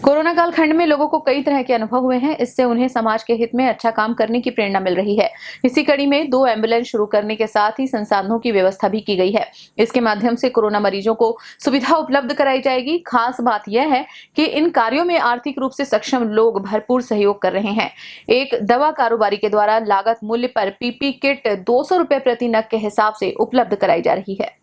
Corona कालखंड में लोगों को कई तरह के अनुभव हुए हैं। इससे उन्हें समाज के हित में अच्छा काम करने की प्रेरणा मिल रही है। इसी कड़ी में 2 एम्बुलेंस शुरू करने के साथ ही संसाधनों की व्यवस्था भी की गई है। इसके माध्यम से कोरोना मरीजों को सुविधा उपलब्ध कराई जाएगी। खास बात यह है कि इन कार्यों में आर्थिक रूप से सक्षम लोग भरपूर सहयोग कर रहे हैं। एक दवा कारोबारी के द्वारा लागत मूल्य पर पीपी किट 200 रुपए प्रति नग के हिसाब से उपलब्ध कराई जा रही है।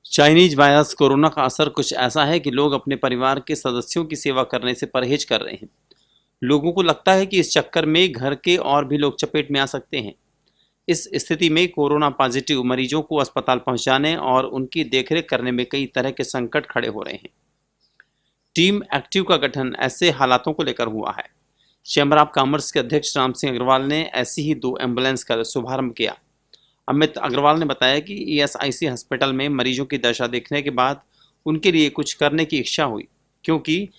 चाइनीज वायरस कोरोना का असर कुछ ऐसा है कि लोग अपने परिवार के सदस्यों की सेवा करने से परहेज कर रहे हैं। लोगों को लगता है कि इस चक्कर में घर के और भी लोग चपेट में आ सकते हैं। इस स्थिति में कोरोना पॉजिटिव मरीजों को अस्पताल पहुंचाने और उनकी देखरेख करने में कई तरह के संकट खड़े हो रहे हैं। टीम एक्टिव का गठन ऐसे हालातों को लेकर हुआ है। चैम्बर ऑफ कॉमर्स के अध्यक्ष राम सिंह अग्रवाल ने ऐसी ही 2 एम्बुलेंस का शुभारंभ किया। अमित अग्रवाल ने बताया कि ईएसआईसी हॉस्पिटल में मरीजों की दशा देखने के बाद उनके लिए कुछ करने की इच्छा हुई, क्योंकि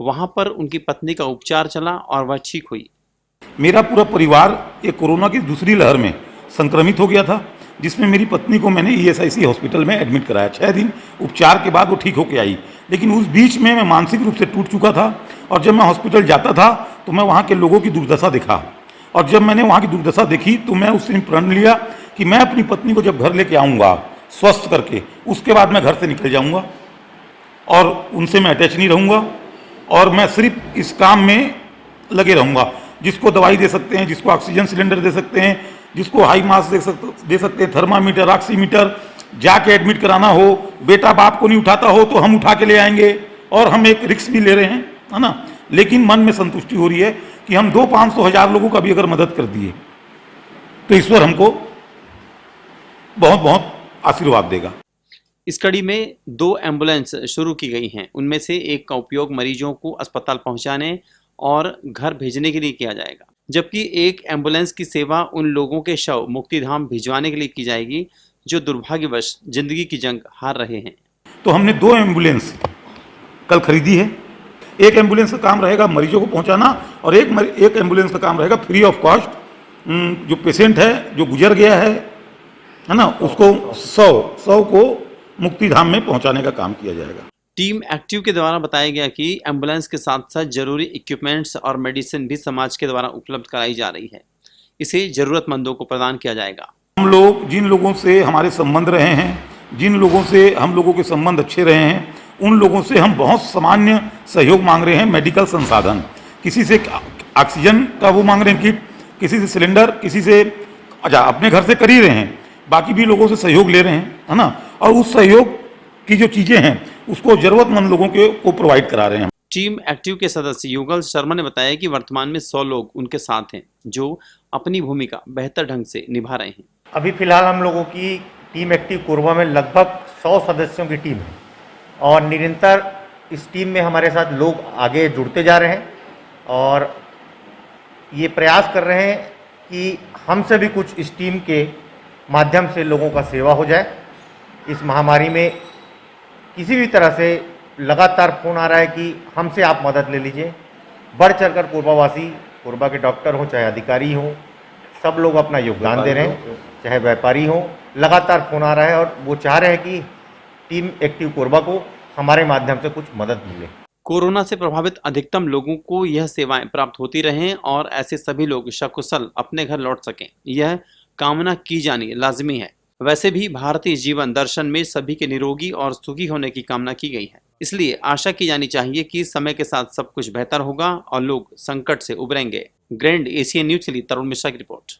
वहां पर उनकी पत्नी का उपचार चला और वह ठीक हुई। मेरा पूरा परिवार ये कोरोना की दूसरी लहर में संक्रमित हो गया था, जिसमें मेरी पत्नी को मैंने ईएसआईसी हॉस्पिटल में एडमिट कराया। 6 दिन उपचार के बाद वो ठीक होकर आई, लेकिन उस बीच में मैं मानसिक रूप से टूट चुका था। और जब मैं हॉस्पिटल जाता था तो मैं वहाँ के लोगों की दुर्दशा देखा, और जब मैंने वहाँ की दुर्दशा देखी तो मैं उस दिन प्रण लिया कि मैं अपनी पत्नी को जब घर लेके आऊँगा स्वस्थ करके, उसके बाद मैं घर से निकल जाऊँगा और उनसे मैं अटैच नहीं रहूँगा, और मैं सिर्फ इस काम में लगे रहूँगा। जिसको दवाई दे सकते हैं, जिसको ऑक्सीजन सिलेंडर दे सकते हैं, जिसको हाई मास्क दे सकते हैं, थर्मामीटर, ऑक्सीमीटर, जाके एडमिट कराना हो, बेटा बाप को नहीं उठाता हो तो हम उठा के ले आएंगे। और हम एक रिस्क भी ले रहे हैं, है ना, लेकिन मन में संतुष्टि हो रही है कि हम 200, 500, 1000 लोगों का भी अगर मदद कर दिए तो ईश्वर हमको बहुत बहुत आशीर्वाद देगा। इस कड़ी में 2 एम्बुलेंस शुरू की गई हैं। उनमें से एक का उपयोग मरीजों को अस्पताल पहुंचाने और घर भेजने के लिए किया जाएगा, जबकि एक एम्बुलेंस की सेवा उन लोगों के शव मुक्तिधाम भिजवाने के लिए की जाएगी जो दुर्भाग्यवश जिंदगी की जंग हार रहे हैं। तो हमने 2 एम्बुलेंस कल खरीदी है। एक एम्बुलेंस का काम रहेगा मरीजों को पहुंचाना, और एक एम्बुलेंस का काम रहेगा फ्री ऑफ कॉस्ट जो पेशेंट है, जो गुजर गया है ना, उसको 100 को मुक्तिधाम में पहुंचाने का काम किया जाएगा। टीम एक्टिव के द्वारा बताया गया कि एम्बुलेंस के साथ साथ जरूरी इक्विपमेंट्स और मेडिसिन भी समाज के द्वारा उपलब्ध कराई जा रही है। इसे जरूरतमंदों को प्रदान किया जाएगा। हम लोग जिन लोगों से हमारे संबंध रहे हैं, जिन लोगों से हम लोगों के संबंध अच्छे रहे हैं, उन लोगों से हम बहुत सामान्य सहयोग मांग रहे हैं। मेडिकल संसाधन, किसी से ऑक्सीजन का वो मांग रहे हैं किट, किसी से सिलेंडर, किसी से अपने घर से कर ही रहे हैं, बाकी भी लोगों से सहयोग ले रहे हैं, है ना। और उस सहयोग की जो चीज़ें हैं उसको जरूरतमंद लोगों को प्रोवाइड करा रहे हैं। टीम एक्टिव के सदस्य युगल शर्मा ने बताया कि वर्तमान में 100 लोग उनके साथ हैं जो अपनी भूमिका बेहतर ढंग से निभा रहे हैं। अभी फिलहाल हम लोगों की टीम एक्टिव कोरबा में लगभग 100 सदस्यों की टीम है, और निरंतर इस टीम में हमारे साथ लोग आगे जुड़ते जा रहे हैं और ये प्रयास कर रहे हैं कि हमसे भी कुछ इस टीम के माध्यम से लोगों का सेवा हो जाए। इस महामारी में किसी भी तरह से लगातार फ़ोन आ रहा है कि हमसे आप मदद ले लीजिए। बढ़ चढ़कर कोरबावासी, कोरबा के डॉक्टर हों चाहे अधिकारी हों, सब लोग अपना योगदान दे रहे हैं, चाहे व्यापारी हों। लगातार फ़ोन आ रहा है और वो चाह रहे हैं कि टीम एक्टिव कोरबा को हमारे माध्यम से कुछ मदद मिले। कोरोना से प्रभावित अधिकतम लोगों को यह सेवाएं प्राप्त होती रहें और ऐसे सभी लोग सकुशल अपने घर लौट सकें, यह कामना की जानी लाजमी है। वैसे भी भारतीय जीवन दर्शन में सभी के निरोगी और सुखी होने की कामना की गई है, इसलिए आशा की जानी चाहिए कि समय के साथ सब कुछ बेहतर होगा और लोग संकट से उबरेंगे। ग्रैंड एशियन न्यूज के लिए तरुण मिश्रा की रिपोर्ट।